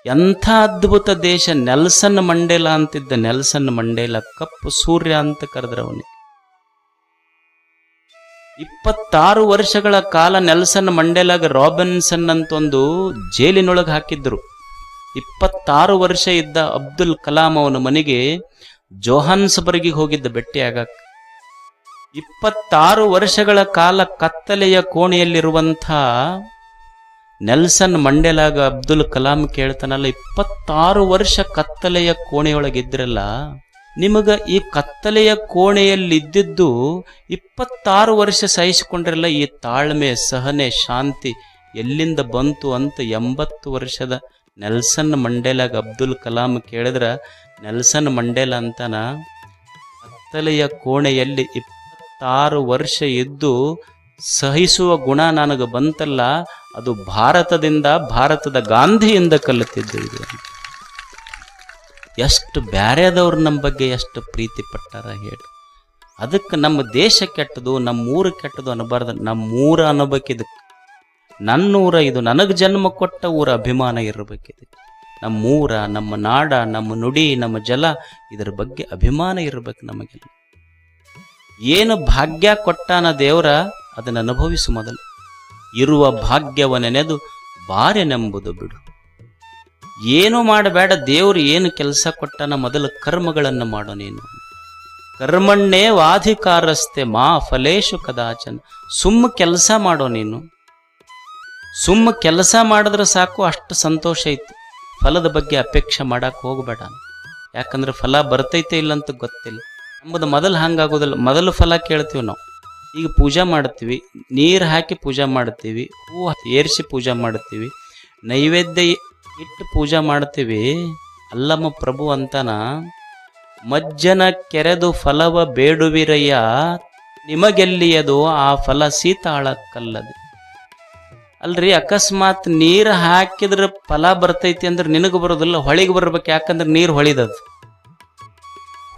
ಎಂಥ ಅದ್ಭುತ ದೇಶ. ನೆಲ್ಸನ್ ಮಂಡೇಲಾ ಅಂತಿದ್ದ. ನೆಲ್ಸನ್ ಮಂಡೇಲಾ, ಕಪ್ಪು ಸೂರ್ಯ ಅಂತ ಕರೆದ್ರ ಅವನಿಗೆ. 26 ವರ್ಷಗಳ ಕಾಲ ನೆಲ್ಸನ್ ಮಂಡೇಲಾಗ ರಾಬಿನ್ಸನ್ ಅಂತ ಒಂದು ಜೈಲಿನೊಳಗೆ ಹಾಕಿದ್ರು. 26 ವರ್ಷ ಇದ್ದ ಅಬ್ದುಲ್ ಕಲಾಂ ಅವನ ಮನೆಗೆ ಜೋಹಾನ್ಸ್ಬರ್ಗಿಗೆ ಹೋಗಿದ್ದ ಭೇಟಿಯಾಗಕ್ಕೆ. 26 ವರ್ಷಗಳ ಕಾಲ ಕತ್ತಲೆಯ ಕೋಣೆಯಲ್ಲಿರುವಂಥ ನೆಲ್ಸನ್ ಮಂಡೇಲಾಗ ಅಬ್ದುಲ್ ಕಲಾಂ ಕೇಳ್ತಾನಲ್ಲ, 26 ವರ್ಷ ಕತ್ತಲೆಯ ಕೋಣೆಯೊಳಗಿದ್ರಲ್ಲ, ನಿಮಗ ಈ ಕತ್ತಲೆಯ ಕೋಣೆಯಲ್ಲಿದ್ದಿದ್ದು 26 ವರ್ಷ ಸಹಿಸಿಕೊಂಡ್ರಲ್ಲ, ಈ ತಾಳ್ಮೆ, ಸಹನೆ, ಶಾಂತಿ ಎಲ್ಲಿಂದ ಬಂತು ಅಂತ 80 ವರ್ಷದ ನೆಲ್ಸನ್ ಮಂಡೇಲಾಗ ಅಬ್ದುಲ್ ಕಲಾಂ ಕೇಳಿದ್ರ, ನೆಲ್ಸನ್ ಮಂಡೇಲಾ ಅಂತಾನ, ಕತ್ತಲೆಯ ಕೋಣೆಯಲ್ಲಿ 26 ವರ್ಷ ಇದ್ದು ಸಹಿಸುವ ಗುಣ ನನಗೆ ಬಂತಲ್ಲ, ಅದು ಭಾರತದಿಂದ, ಭಾರತದ ಗಾಂಧಿಯಿಂದ ಕಲಿತಿದ್ದು. ಇದು ಎಷ್ಟು ಬ್ಯಾರೆದವ್ರು ನಮ್ಮ ಬಗ್ಗೆ ಎಷ್ಟು ಪ್ರೀತಿ ಪಟ್ಟಾರ ಹೇಳಿ. ಅದಕ್ಕೆ ನಮ್ಮ ದೇಶ ಕೆಟ್ಟದು, ನಮ್ಮೂರು ಕೆಟ್ಟದು ಅನ್ನಬಾರ್ದು. ನಮ್ಮೂರ ಅನ್ನಬೇಕಿದಕ್ಕೆ. ನನ್ನೂರ, ಇದು ನನಗೆ ಜನ್ಮ ಕೊಟ್ಟ ಊರ ಅಭಿಮಾನ ಇರಬೇಕಿದೆ. ನಮ್ಮೂರ, ನಮ್ಮ ನಾಡ, ನಮ್ಮ ನುಡಿ, ನಮ್ಮ ಜಲ, ಇದರ ಬಗ್ಗೆ ಅಭಿಮಾನ ಇರಬೇಕು ನಮಗೆಲ್ಲ. ಏನು ಭಾಗ್ಯ ಕೊಟ್ಟಾನ ದೇವರ, ಅದನ್ನು ಅನುಭವಿಸು ಮೊದಲು. ಇರುವ ಭಾಗ್ಯವ ನೆನೆದು ಬಾರೆನೆಂಬುದು ಬಿಡು. ಏನು ಮಾಡಬೇಡ, ದೇವರು ಏನು ಕೆಲಸ ಕೊಟ್ಟಾನ ಮೊದಲು ಕರ್ಮಗಳನ್ನು ಮಾಡೋ ನೀನು. ಕರ್ಮಣ್ಣೇ ವಾಧಿಕಾರಸ್ತೆ ಮಾ ಫಲೇಶು ಕದಾಚನ. ಸುಮ್ಮ ಕೆಲಸ ಮಾಡೋ ನೀನು. ಸುಮ್ಮ ಕೆಲಸ ಮಾಡಿದ್ರೆ ಸಾಕು, ಅಷ್ಟು ಸಂತೋಷ ಐತಿ. ಫಲದ ಬಗ್ಗೆ ಅಪೇಕ್ಷೆ ಮಾಡಕ್ಕೆ ಹೋಗಬೇಡ. ಯಾಕಂದ್ರೆ ಫಲ ಬರ್ತೈತೆ ಇಲ್ಲ ಅಂತ ಗೊತ್ತಿಲ್ಲ. ನಮ್ಮದು ಮೊದಲು ಹಂಗಾಗೋದಿಲ್ಲ. ಮೊದಲು ಫಲ ಕೇಳ್ತೀವಿ ನಾವು. ಈಗ ಪೂಜೆ ಮಾಡ್ತೀವಿ, ನೀರು ಹಾಕಿ ಪೂಜೆ ಮಾಡ್ತೀವಿ, ಹೂ ಏರಿಸಿ ಪೂಜೆ ಮಾಡ್ತೀವಿ, ನೈವೇದ್ಯ ಇಟ್ಟು ಪೂಜೆ ಮಾಡ್ತೀವಿ. ಅಲ್ಲಮ್ಮ ಪ್ರಭು ಅಂತಾನ, ಮಜ್ಜನ ಕೆರೆದು ಫಲವ ಬೇಡುವಿರಯ್ಯ, ನಿಮಗೆಲ್ಲಿಯದು ಆ ಫಲ ಸೀತಾಳಕ್ಕಲ್ಲದು. ಅಲ್ರಿ, ಅಕಸ್ಮಾತ್ ನೀರು ಹಾಕಿದ್ರೆ ಫಲ ಬರ್ತೈತಿ ಅಂದ್ರೆ ನಿನಗೆ ಬರೋದಿಲ್ಲ, ಹೊಳಿಗೆ ಬರ್ಬೇಕು. ಯಾಕಂದ್ರೆ ನೀರು ಹೊಳಿದದು.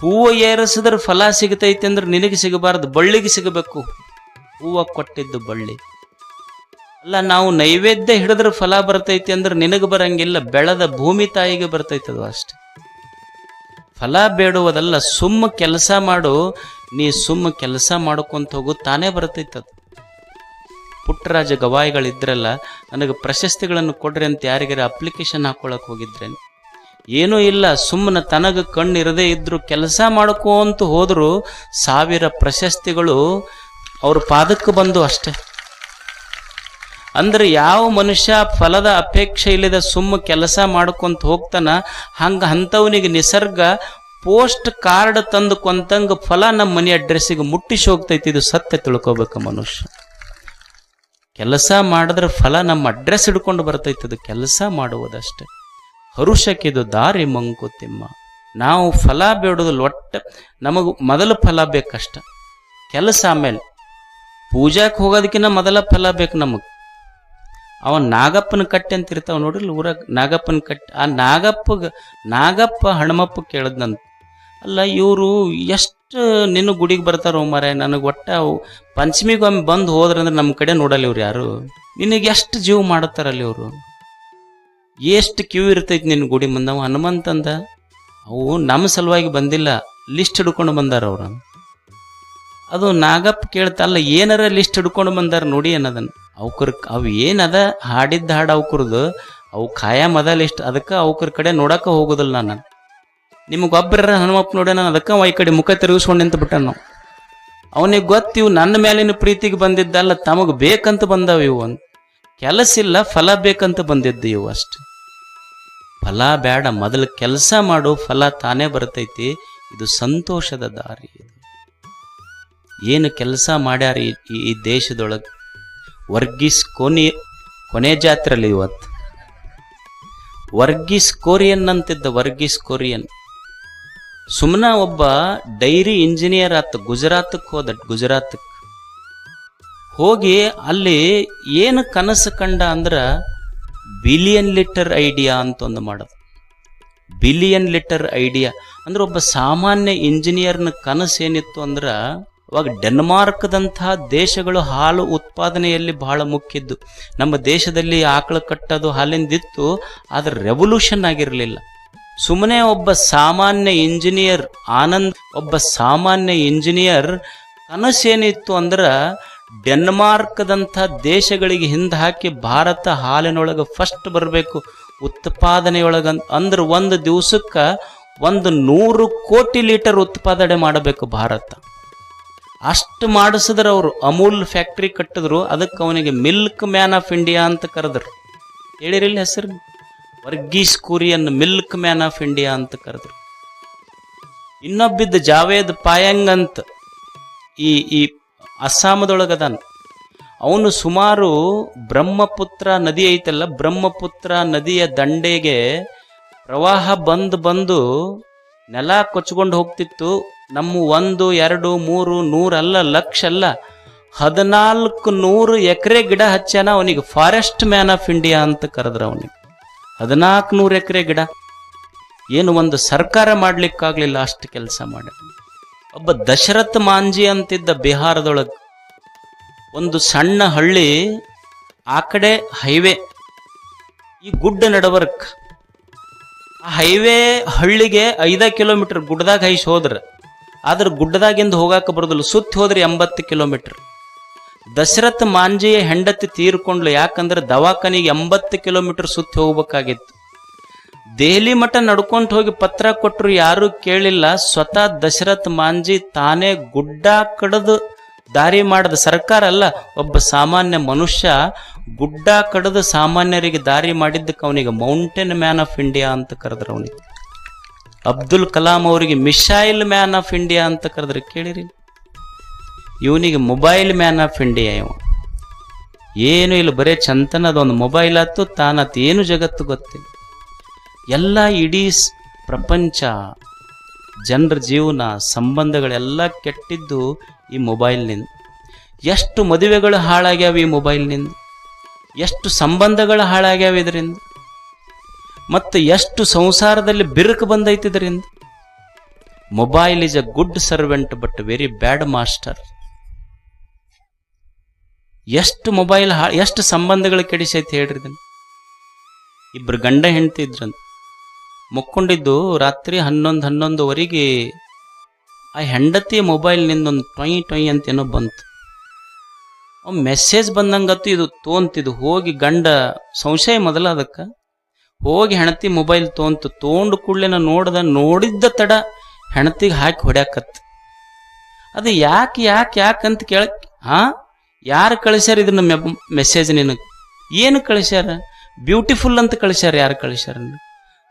ಹೂವು ಏರಿಸಿದ್ರೆ ಫಲ ಸಿಗತೈತಿ ಅಂದ್ರೆ ನಿನಗೆ ಸಿಗಬಾರ್ದು, ಬಳ್ಳಿಗೆ ಸಿಗಬೇಕು. ಹೂವು ಕೊಟ್ಟಿದ್ದು ಬಳ್ಳಿ ಅಲ್ಲ. ನಾವು ನೈವೇದ್ಯ ಹಿಡಿದ್ರೆ ಫಲ ಬರ್ತೈತಿ ಅಂದ್ರೆ ನಿನಗೆ ಬರಂಗಿಲ್ಲ, ಬೆಳೆದ ಭೂಮಿ ತಾಯಿಗೆ ಬರ್ತೈತದು ಅಷ್ಟೆ. ಫಲ ಬೇಡುವುದಲ್ಲ, ಸುಮ್ಮ ಕೆಲಸ ಮಾಡು. ನೀ ಸುಮ್ಮ ಕೆಲಸ ಮಾಡ್ಕೊಂತ ಹೋಗು, ತಾನೇ ಬರ್ತೈತದು. ಪುಟ್ಟರಾಜ ಗವಾಯಿಗಳಿದ್ರಲ್ಲ, ನನಗೆ ಪ್ರಶಸ್ತಿಗಳನ್ನು ಕೊಡ್ರಿ ಅಂತ ಯಾರಿಗಾರ ಅಪ್ಲಿಕೇಶನ್ ಹಾಕೊಳಕ್ ಹೋಗಿದ್ರೇನು? ಏನೂ ಇಲ್ಲ, ಸುಮ್ಮನೆ ತನಗೆ ಕಣ್ಣಿರದೇ ಇದ್ರು ಕೆಲಸ ಮಾಡ್ಕೋಂತ ಹೋದ್ರು 1000 ಪ್ರಶಸ್ತಿಗಳು ಅವ್ರ ಪಾದಕ್ಕೆ ಬಂದು ಅಷ್ಟೆ. ಅಂದ್ರೆ ಯಾವ ಮನುಷ್ಯ ಫಲದ ಅಪೇಕ್ಷೆ ಇಲ್ಲದ ಸುಮ್ಮ ಕೆಲಸ ಮಾಡ್ಕೊಂತ ಹೋಗ್ತಾನ, ಅಂಥವನಿಗೆ ನಿಸರ್ಗ ಪೋಸ್ಟ್ ಕಾರ್ಡ್ ತಂದು ಕೊಂತಂಗ ಫಲ ನಮ್ಮ ಮನೆ ಅಡ್ರೆಸ್ಸಿಗೆ ಮುಟ್ಟಿಸಿ ಹೋಗ್ತೈತಿ. ಇದು ಸತ್ಯ ತಿಳ್ಕೊಬೇಕು ಮನುಷ್ಯ. ಕೆಲಸ ಮಾಡಿದ್ರೆ ಫಲ ನಮ್ಮ ಅಡ್ರೆಸ್ ಹಿಡ್ಕೊಂಡು ಬರ್ತೈತದು. ಕೆಲಸ ಮಾಡುವುದಷ್ಟೆ. ಹರುಷಕ್ಕಿದು ದಾರಿ ಮಂಕುತಿಮ್ಮ. ನಾವು ಫಲ ಬೇಡೋದಿಲ್ಲ, ಒಟ್ಟು ನಮಗೆ ಮೊದಲು ಫಲ ಬೇಕಷ್ಟ. ಕೆಲಸ ಆಮೇಲೆ. ಪೂಜಾಕ್ಕೆ ಹೋಗೋದಕ್ಕಿಂತ ಮೊದಲ ಫಲ ಬೇಕು ನಮಗೆ. ಅವನ್ ನಾಗಪ್ಪನ ಕಟ್ಟೆ ಅಂತ ಇರ್ತಾವ ನೋಡ್ರಿ ಊರಾಗ, ನಾಗಪ್ಪನ ಕಟ್ಟೆ. ಆ ನಾಗಪ್ಪ ಹಣಮಪ್ಪ ಕೇಳದ್ನಂತ, ಅಲ್ಲ ಇವರು ಎಷ್ಟು ನಿನ್ನ ಗುಡಿಗೆ ಬರ್ತಾರೋ ಮಾರಾಯ, ನನಗೆ ಒಟ್ಟ ಪಂಚಮಿಗೊಮ್ಮೆ ಬಂದು ಹೋದ್ರಂದ್ರೆ ನಮ್ಮ ಕಡೆ ನೋಡಲ್ಲ ಇವ್ರು ಯಾರು. ನಿನಗೆ ಎಷ್ಟು ಜೀವ ಮಾಡುತ್ತಾರಲ್ಲಿ ಇವರು, ಎಷ್ಟು ಕ್ಯೂ ಇರ್ತೈತಿ ನಿನ್ನ ಗುಡಿ ಮುಂದೆ. ಅವ ಹನುಮಂತಂದ, ಅವು ನಮ್ಮ ಸಲುವಾಗಿ ಬಂದಿಲ್ಲ, ಲಿಸ್ಟ್ ಹಿಡ್ಕೊಂಡು ಬಂದಾರ ಅವ್ರು. ಅದು ನಾಗಪ್ಪ ಕೇಳ್ತಲ್ಲ, ಏನಾರ ಲಿಸ್ಟ್ ಹಿಡ್ಕೊಂಡು ಬಂದಾರ ನೋಡಿ ಅನ್ನೋದನ್ನ. ಅವು ಏನದ ಹಾಡಿದ್ದ ಹಾಡು ಅವಕರದು, ಅವು ಖಾಯಂ ಅದ ಲಿಸ್ಟ್. ಅದಕ್ಕೆ ಅವಕ್ರ ಕಡೆ ನೋಡಕ ಹೋಗೋದಿಲ್ಲ ನಾನು. ನಿಮಗೊಬ್ಬರ ಹನುಮಪ್ಪ ನೋಡಿ ನಾನು ಅದಕ್ಕೆ ಅವ ಈ ಕಡೆ ಮುಖ ತಿರುಗಿಸ್ಕೊಂಡು ನಿಂತು ಬಿಟ್ಟ. ನಾವು ಅವನಿಗೆ ಗೊತ್ತಿವು ನನ್ನ ಮೇಲಿನ ಪ್ರೀತಿಗೆ ಬಂದಿದ್ದಲ್ಲ, ತಮಗೆ ಬೇಕಂತ ಬಂದಾವ ಇವು. ಅಂತ ಕೆಲಸ ಇಲ್ಲ, ಫಲ ಬೇಕಂತ ಬಂದಿದ್ದು ಇವು ಅಷ್ಟೆ. ಫಲ ಬೇಡ, ಮೊದಲು ಕೆಲಸ ಮಾಡು, ಫಲ ತಾನೇ ಬರ್ತೈತಿ. ಇದು ಸಂತೋಷದ ದಾರಿ. ಏನು ಕೆಲಸ ಮಾಡ್ಯಾರ ಈ ದೇಶದೊಳಗೆ. ವರ್ಗೀಸ್ ಕೊನೆ ಜಾತ್ರೆಯಲ್ಲಿ ಇವತ್ತು ವರ್ಗೀಸ್ ಕೋರಿಯನ್ ಅಂತಿದ್ದ. ವರ್ಗೀಸ್ ಕೋರಿಯನ್ ಸುಮ್ಮನೆ ಒಬ್ಬ ಡೈರಿ ಇಂಜಿನಿಯರ್ ಆತ. ಗುಜರಾತಕ್ಕೆ ಹೋದ. ಗುಜರಾತಕ್ಕೆ ಹೋಗಿ ಅಲ್ಲಿ ಏನು ಕನಸು ಕಂಡ ಅಂದ್ರೆ ಬಿಲಿಯನ್ ಲೀಟರ್ ಐಡಿಯಾ ಅಂತ ಒಂದು ಮಾಡೋದು. ಬಿಲಿಯನ್ ಲೀಟರ್ ಐಡಿಯಾ ಅಂದ್ರೆ ಒಬ್ಬ ಸಾಮಾನ್ಯ ಇಂಜಿನಿಯರ್ನ ಕನಸು ಏನಿತ್ತು ಅಂದ್ರೆ ಅವಾಗ ಡೆನ್ಮಾರ್ಕ್ದಂತಹ ದೇಶಗಳು ಹಾಲು ಉತ್ಪಾದನೆಯಲ್ಲಿ ಬಹಳ ಮುಖ್ಯದ್ದು. ನಮ್ಮ ದೇಶದಲ್ಲಿ ಆಕಳು ಕಟ್ಟೋದು ಹಾಲಿಂದಿತ್ತು, ಆದರೆ ರೆವಲ್ಯೂಷನ್ ಆಗಿರಲಿಲ್ಲ. ಸುಮ್ಮನೆ ಒಬ್ಬ ಸಾಮಾನ್ಯ ಇಂಜಿನಿಯರ್ ಆನಂದ್, ಒಬ್ಬ ಸಾಮಾನ್ಯ ಇಂಜಿನಿಯರ್ ಕನಸೇನಿತ್ತು ಅಂದ್ರೆ ಡೆನ್ಮಾರ್ಕ್ದಂಥ ದೇಶಗಳಿಗೆ ಹಿಂದೆ ಹಾಕಿ ಭಾರತ ಹಾಲಿನೊಳಗೆ ಫಸ್ಟ್ ಬರಬೇಕು ಉತ್ಪಾದನೆಯೊಳಗೆ. ಅಂದ್ರೆ ಒಂದು ದಿವಸಕ್ಕೆ 100 ಕೋಟಿ ಲೀಟರ್ ಉತ್ಪಾದನೆ ಮಾಡಬೇಕು ಭಾರತ. ಅಷ್ಟು ಮಾಡಿಸಿದ್ರೆ ಅವರು ಅಮೂಲ್ ಫ್ಯಾಕ್ಟ್ರಿ ಕಟ್ಟಿದ್ರು. ಅದಕ್ಕೆ ಅವನಿಗೆ ಮಿಲ್ಕ್ ಮ್ಯಾನ್ ಆಫ್ ಇಂಡಿಯಾ ಅಂತ ಕರೆದ್ರು. ಹೇಳಿರಿಲ್ಲ ಹೆಸರು? Verghese Kurien milkman of India ಅಂತ ಕರೆದ್ರು. ಇನ್ನೊಬ್ಬಿದ್ದ ಜಾವೇದ್ ಪಾಯಾಂಗ್ ಅಂತ ಈ ಅಸ್ಸಾಮದೊಳಗದಾನ. ಅವನು ಸುಮಾರು ಬ್ರಹ್ಮಪುತ್ರ ನದಿ ಐತಲ್ಲ, ಬ್ರಹ್ಮಪುತ್ರ ನದಿಯ ದಂಡೆಗೆ ಪ್ರವಾಹ ಬಂದು ನೆಲ ಕೊಚ್ಕೊಂಡು ಹೋಗ್ತಿತ್ತು. ನಮ್ಮ 1, 2, 3, 100 ಅಲ್ಲ, ಲಕ್ಷ ಅಲ್ಲ, 1400 ಎಕರೆ ಗಿಡ ಹಚ್ಚಾನ. ಅವನಿಗೆ ಫಾರೆಸ್ಟ್ ಮ್ಯಾನ್ ಆಫ್ ಇಂಡಿಯಾ ಅಂತ ಕರೆದ್ರ. ಅವನಿಗೆ 1400 ಎಕರೆ ಗಿಡ. ಏನು ಒಂದು ಸರ್ಕಾರ ಮಾಡ್ಲಿಕ್ಕಾಗ್ಲಿಲ್ಲ, ಅಷ್ಟು ಕೆಲಸ ಮಾಡ. ಒಬ್ಬ ದಶರಥ್ ಮಾಂಜಿ ಅಂತಿದ್ದ ಬಿಹಾರದೊಳಗೆ. ಒಂದು ಸಣ್ಣ ಹಳ್ಳಿ, ಆ ಕಡೆ ಹೈವೇ, ಈ ಗುಡ್ಡ ನಡವರ್ಕ್. ಆ ಹೈವೇ ಹಳ್ಳಿಗೆ 5 ಕಿಲೋಮೀಟರ್ ಗುಡ್ಡದಾಗ ಹೈಸ್ ಹೋದ್ರ, ಆದ್ರೆ ಗುಡ್ಡದಾಗಿಂದ ಹೋಗಾಕ ಬರೋದಿಲ್ಲ, ಸುತ್ತಿ ಹೋದ್ರಿ 80 ಕಿಲೋಮೀಟರ್. ದಶರಥ್ ಮಾಂಜಿಯ ಹೆಂಡತಿ ತೀರ್ಕೊಂಡ್ಲು. ಯಾಕಂದ್ರೆ ದವಾಖಾನಿಗೆ 80 ಕಿಲೋಮೀಟರ್ ಸುತ್ತಿ ಹೋಗ್ಬೇಕಾಗಿತ್ತು. ದೆಹಲಿ ಮಠ ನಡ್ಕೊಂಡು ಹೋಗಿ ಪತ್ರ ಕೊಟ್ಟರು, ಯಾರು ಕೇಳಿಲ್ಲ. ಸ್ವತಃ ದಶರಥ್ ಮಾಂಜಿ ತಾನೇ ಗುಡ್ಡ ಕಡದು ದಾರಿ ಮಾಡದ. ಸರ್ಕಾರ ಅಲ್ಲ, ಒಬ್ಬ ಸಾಮಾನ್ಯ ಮನುಷ್ಯ ಗುಡ್ಡ ಕಡದು ಸಾಮಾನ್ಯರಿಗೆ ದಾರಿ ಮಾಡಿದ್ದಕ್ಕೆ ಅವನಿಗೆ ಮೌಂಟೇನ್ ಮ್ಯಾನ್ ಆಫ್ ಇಂಡಿಯಾ ಅಂತ ಕರೆದ್ರು. ಅವನಿಗೆ ಅಬ್ದುಲ್ ಕಲಾಂ ಅವರಿಗೆ ಮಿಸೈಲ್ ಮ್ಯಾನ್ ಆಫ್ ಇಂಡಿಯಾ ಅಂತ ಕರೆದ್ರೆ ಕೇಳಿರಿ. ಇವನಿಗೆ ಮೊಬೈಲ್ ಮ್ಯಾನ್ ಆಫ್ ಇಂಡಿಯಾ. ಇವ ಏನು ಇಲ್ಲ, ಬರೇ ಚಂತನದೊಂದು ಮೊಬೈಲ್ ಆಯ್ತು, ತಾನತ್ ಏನು ಜಗತ್ತು ಗೊತ್ತಿಲ್ಲ. ಎಲ್ಲ ಇಡೀ ಪ್ರಪಂಚ, ಜನರ ಜೀವನ, ಸಂಬಂಧಗಳೆಲ್ಲ ಕೆಟ್ಟಿದ್ದು ಈ ಮೊಬೈಲ್ನಿಂದ. ಎಷ್ಟು ಮದುವೆಗಳು ಹಾಳಾಗ್ಯಾವ ಈ ಮೊಬೈಲ್ನಿಂದ, ಎಷ್ಟು ಸಂಬಂಧಗಳು ಹಾಳಾಗ್ಯಾವ ಇದರಿಂದ, ಮತ್ತು ಎಷ್ಟು ಸಂಸಾರದಲ್ಲಿ ಬಿರುಕು ಬಂದೈತಿ ಇದರಿಂದ. Mobile is a good servant but very bad master. ಎಷ್ಟು ಮೊಬೈಲ್ ಎಷ್ಟು ಸಂಬಂಧಗಳು ಕೆಡಿಸೈತಿ ಹೇಳ್ರಿ. ಇದನ್ನು ಇಬ್ಬರು ಗಂಡ ಹೆಂಡತಿ ಇದ್ರಂತ, ಮುಕ್ಕೊಂಡಿದ್ದು ರಾತ್ರಿ 11:11ವರೆಗೆ ಆ ಹೆಂಡತಿ ಮೊಬೈಲ್ನಿಂದೊಂದು ಟೊಯ್ ಅಂತ ಏನೋ ಬಂತು. ಮೆಸೇಜ್ ಬಂದಂಗತ್ತು, ಇದು ತೋಂತಿದ್ದು. ಹೋಗಿ ಗಂಡ ಸಂಶಯ ಮೊದಲ ಅದಕ್ಕೆ ಹೋಗಿ ಹೆಂಡತಿ ಮೊಬೈಲ್ ತೊಗೊಂಡು ಕೂಡಲೇ ನೋಡಿದ್ದ ತಡ ಹೆಂಡತಿಗೆ ಹಾಕಿ ಹೊಡ್ಯಾಕತ್. ಅದು ಯಾಕಂತ ಕೇಳಕ್, ಯಾರು ಕಳಿಸ್ಯಾರ ಇದನ್ನ ಮೆಸೇಜ್ ನಿನಗೆ? ಏನು ಕಳಿಸ್ಯಾರ? ಬ್ಯೂಟಿಫುಲ್ ಅಂತ ಕಳಿಸ್ಯಾರ. ಯಾರು ಕಳಿಸ್ಯಾರ?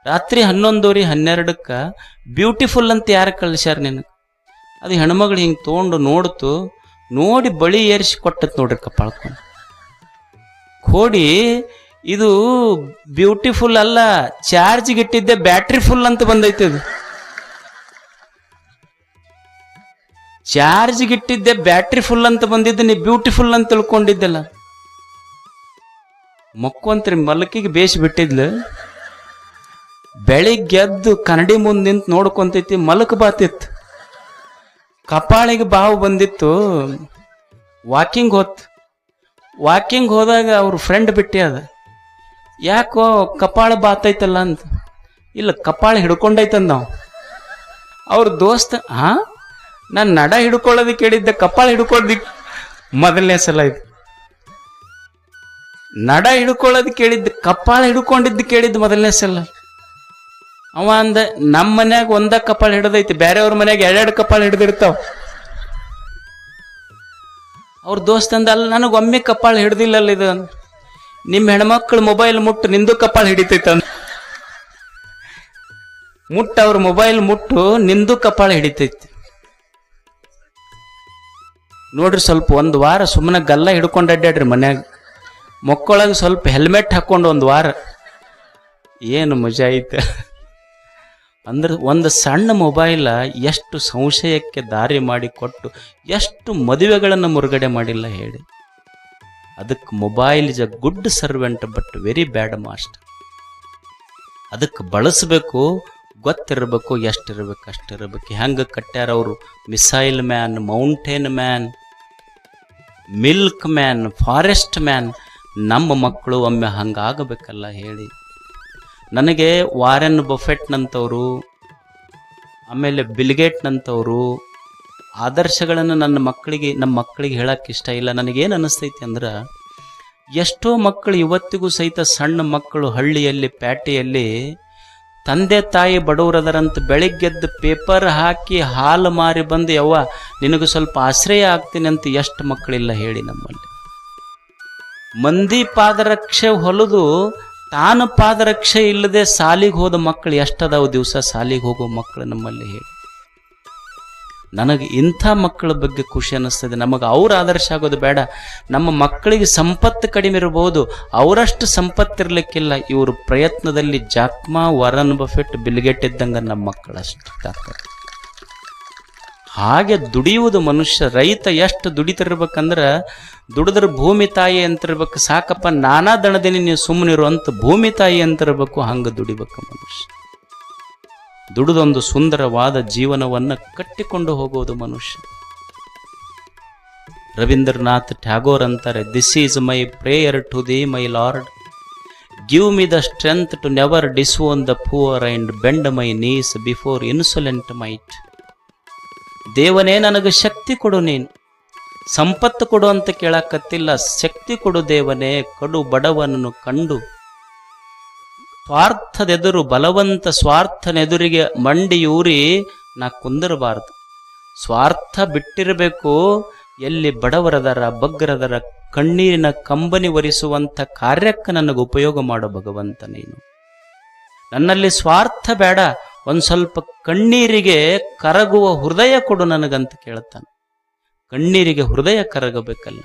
ರಾತ್ರಿ 11:12 12ಕ್ಕೆ ಬ್ಯೂಟಿಫುಲ್ ಅಂತ ಯಾರು ಕಳಿಸ್ಯಾರ ನಿನಗೆ? ಅದು ಹೆಣ್ಮಗಳು ಹಿಂಗೆ ತೊಗೊಂಡು ನೋಡ್ತು, ನೋಡಿ ಬಳಿ ಏರಿಸಿ ಕೊಟ್ಟತ್ ನೋಡ್ರಿ ಕಪ್ಪಾಳ್ಕೊಂಡು. ಕೋಡಿ ಇದು ಬ್ಯೂಟಿಫುಲ್ ಅಲ್ಲ, ಚಾರ್ಜ್ಗೆ ಇಟ್ಟಿದ್ದೆ ಬ್ಯಾಟ್ರಿ ಫುಲ್ ಅಂತ ಬಂದೈತೆ. ಅದು ಚಾರ್ಜ್ಗೆ ಇಟ್ಟಿದ್ದೆ ಬ್ಯಾಟ್ರಿ ಫುಲ್ ಅಂತ ಬಂದಿದ್ದೆ, ನೀ ಬ್ಯೂಟಿಫುಲ್ ಅಂತ ತಿಳ್ಕೊಂಡಿದ್ದೆಲ್ಲ. ಮಕ್ಕೊಂತ್ರಿ ಮಲಕಿಗೆ ಬೇಸಿ ಬಿಟ್ಟಿದ್ಲು. ಬೆಳಿಗ್ಗೆದ್ದು ಕನ್ನಡಿ ಮುಂದೆ ನಿಂತು ನೋಡ್ಕೊಂತೈತಿ, ಮಲಕ್ ಬಾತಿತ್ತು, ಕಪಾಳಿಗೆ ಬಾವು ಬಂದಿತ್ತು. ವಾಕಿಂಗ್ ಹೋದಾಗ ಅವ್ರ ಫ್ರೆಂಡ್ ಬಿಟ್ಟಿ ಅದ, ಯಾಕೋ ಕಪಾಳ ಬಾತೈತಲ್ಲ ಅಂತ. ಇಲ್ಲ, ಕಪಾಳ ಹಿಡ್ಕೊಂಡೈತಂದ ನಾವು. ಅವ್ರ ದೋಸ್ತ, ನಾನು ನಡ ಹಿಡ್ಕೊಳ್ಳೋದಕ್ಕೆ ಕೇಳಿದ್ದೆ, ಕಪಾಳ ಹಿಡ್ಕೊಳ್ಳೋದಿಕ್ಕೆ ಮೊದಲನೇ ಸಲ ಇದು. ನಡ ಹಿಡ್ಕೊಳ್ಳೋದಕ್ಕೆ ಕೇಳಿದ್ದೆ, ಕಪಾಳ ಹಿಡ್ಕೊಂಡಿದ್ದು ಕೇಳಿದ್ದು ಮೊದಲನೇ ಸಲ. ಅವ ಅಂದ, ನಮ್ಮ ಮನ್ಯಾಗ ಒಂದ ಕಪಾಳ ಹಿಡ್ದೈತಿ, ಬೇರೆಯವ್ರ ಮನ್ಯಾಗ 2 ಕಪಾಳ ಹಿಡ್ದಿರ್ತಾವ. ಅವ್ರ ದೋಸ್ತ ಅಂದ, ಅಲ್ಲ ನನಗೊಮ್ಮೆ ಕಪಾಳ ಹಿಡ್ದಿಲ್ಲಲ್ಲ ಇದು. ನಿಮ್ಮ ಹೆಣ್ಮಕ್ಳು ಮೊಬೈಲ್ ಮುಟ್ಟು ನಿಂದು ಕಪಾಳ ಹಿಡಿತೈತ. ಅವ್ರ ಮೊಬೈಲ್ ಮುಟ್ಟು ನಿಂದು ಕಪಾಳ ಹಿಡಿತೈತಿ. ನೋಡ್ರಿ, ಸ್ವಲ್ಪ 1 ವಾರ ಸುಮ್ಮನೆ ಗಲ್ಲ ಹಿಡ್ಕೊಂಡು ಅಡ್ಡಾಡ್ರಿ ಮನ್ಯಾಗ. ಮಕ್ಕಳಾಗ ಸ್ವಲ್ಪ ಹೆಲ್ಮೆಟ್ ಹಾಕೊಂಡು 1 ವಾರ, ಏನು ಮಜಾ ಐತೆ ಅಂದ್ರೆ. ಒಂದು ಸಣ್ಣ ಮೊಬೈಲ ಎಷ್ಟು ಸಂಶಯಕ್ಕೆ ದಾರಿ ಮಾಡಿಕೊಟ್ಟು ಎಷ್ಟು ಮದುವೆಗಳನ್ನು ಮುರುಗಡೆ ಮಾಡಿಲ್ಲ ಹೇಳಿ. ಅದಕ್ಕೆ mobile is a good servant but very bad master. ಅದಕ್ಕೆ ಬಳಸಬೇಕು, ಗೊತ್ತಿರಬೇಕು, ಎಷ್ಟಿರ್ಬೇಕು ಅಷ್ಟಿರ್ಬೇಕು. ಹೆಂಗೆ ಕಟ್ಟ್ಯಾರ ಅವರು, missile man, mountain man, milk man, forest man. ನಮ್ಮ ಮಕ್ಕಳು ಒಮ್ಮೆ ಹಂಗಾಗಬೇಕಲ್ಲ ಹೇಳಿ. ನನಗೆ ವಾರೆನ್ ಬಫೆಟ್ನಂಥವರು, ಆಮೇಲೆ ಬಿಲ್ಗೇಟ್ನಂಥವರು ಆದರ್ಶಗಳನ್ನು ನಮ್ಮ ಮಕ್ಕಳಿಗೆ ಹೇಳಕ್ಕೆ ಇಷ್ಟ ಇಲ್ಲ. ನನಗೇನು ಅನ್ನಿಸ್ತೈತಿ ಅಂದ್ರೆ, ಎಷ್ಟೋ ಮಕ್ಕಳು ಇವತ್ತಿಗೂ ಸಹಿತ ಸಣ್ಣ ಮಕ್ಕಳು ಹಳ್ಳಿಯಲ್ಲಿ, ಪ್ಯಾಟೆಯಲ್ಲಿ ತಂದೆ ತಾಯಿ ಬಡವರದರಂತ ಬೆಳಿಗ್ಗೆದ್ದು ಪೇಪರ್ ಹಾಕಿ ಹಾಲು ಮಾರಿ ಬಂದು ಯವ್ವ ನಿನಗೆ ಸ್ವಲ್ಪ ಆಶ್ರಯ ಆಗ್ತೀನಿ ಅಂತ ಎಷ್ಟು ಮಕ್ಕಳಿಲ್ಲ ಹೇಳಿ ನಮ್ಮಲ್ಲಿ. ಮಂದಿ ಪಾದರಕ್ಷೆ ಹೊಲಿದು ತಾನು ಪಾದರಕ್ಷೆ ಇಲ್ಲದೆ ಸಾಲಿಗೆ ಹೋದ ಮಕ್ಕಳು ಎಷ್ಟದಾವು ದಿವಸ ಸಾಲಿಗೆ ಹೋಗೋ ಮಕ್ಕಳು ನಮ್ಮಲ್ಲಿ ಹೇಳಿ. ನನಗೆ ಇಂಥ ಮಕ್ಕಳ ಬಗ್ಗೆ ಖುಷಿ ಅನ್ನಿಸ್ತದೆ. ನಮಗೆ ಅವ್ರ ಆದರ್ಶ ಆಗೋದು ಬೇಡ. ನಮ್ಮ ಮಕ್ಕಳಿಗೆ ಸಂಪತ್ತು ಕಡಿಮೆ ಇರಬಹುದು, ಅವರಷ್ಟು ಸಂಪತ್ತಿರ್ಲಿಕ್ಕಿಲ್ಲ. ಇವರು ಪ್ರಯತ್ನದಲ್ಲಿ ಜಾಕ್ಮಾ, ವಾರನ್ ಬಫೆಟ್, ಬಿಲ್ಗೇಟ್ ಇದ್ದಂಗೆ ನಮ್ಮ ಮಕ್ಕಳಷ್ಟು ತಾಕತ್ತು. ಹಾಗೆ ದುಡಿಯುವುದು ಮನುಷ್ಯ. ರೈತ ಎಷ್ಟು ದುಡಿತಿರ್ಬೇಕಂದ್ರೆ, ದುಡಿದ್ರೆ ಭೂಮಿ ತಾಯಿ ಅಂತಿರ್ಬೇಕು. ಸಾಕಪ್ಪ ನಾನಾ ದಣದಿನಿ ನೀವು ಸುಮ್ಮನಿರು ಅಂತ ಭೂಮಿ ತಾಯಿ ಅಂತಿರ್ಬೇಕು. ಹಂಗೆ ದುಡಿಬೇಕು ಮನುಷ್ಯ. ದುಡಿದೊಂದು ಸುಂದರವಾದ ಜೀವನವನ್ನು ಕಟ್ಟಿಕೊಂಡು ಹೋಗುವುದು ಮನುಷ್ಯ. ರವೀಂದ್ರನಾಥ್ ಟ್ಯಾಗೋರ್ ಅಂತಾರೆ, this is my prayer to the my Lord, give me the strength to never disown the poor and bend my knees before insolent might. ದೇವನೇ ನನಗೆ ಶಕ್ತಿ ಕೊಡು, ನೀನು ಸಂಪತ್ತು ಕೊಡು ಅಂತ ಕೇಳಕತ್ತಿಲ್ಲ, ಶಕ್ತಿ ಕೊಡು ದೇವನೇ. ಕಡು ಬಡವನನ್ನು ಕಂಡು ಸ್ವಾರ್ಥದೆದುರು ಬಲವಂತ ಸ್ವಾರ್ಥನೆದುರಿಗೆ ಮಂಡಿಯೂರಿ ನಾ ಕುಂದಿರಬಾರದು. ಸ್ವಾರ್ಥ ಬಿಟ್ಟಿರಬೇಕು. ಎಲ್ಲಿ ಬಡವರದರ ಬಗ್ಗರದರ ಕಣ್ಣೀರಿನ ಕಂಬನಿ ಒರೆಸುವಂಥ ಕಾರ್ಯಕ್ಕೆ ನನಗೆ ಉಪಯೋಗ ಮಾಡೋ ಭಗವಂತ ನೀನು. ನನ್ನಲ್ಲಿ ಸ್ವಾರ್ಥ ಬೇಡ, ಒಂದು ಸ್ವಲ್ಪ ಕಣ್ಣೀರಿಗೆ ಕರಗುವ ಹೃದಯ ಕೊಡು ನನಗಂತ ಕೇಳ್ತಾನೆ. ಕಣ್ಣೀರಿಗೆ ಹೃದಯ ಕರಗಬೇಕಲ್ಲ.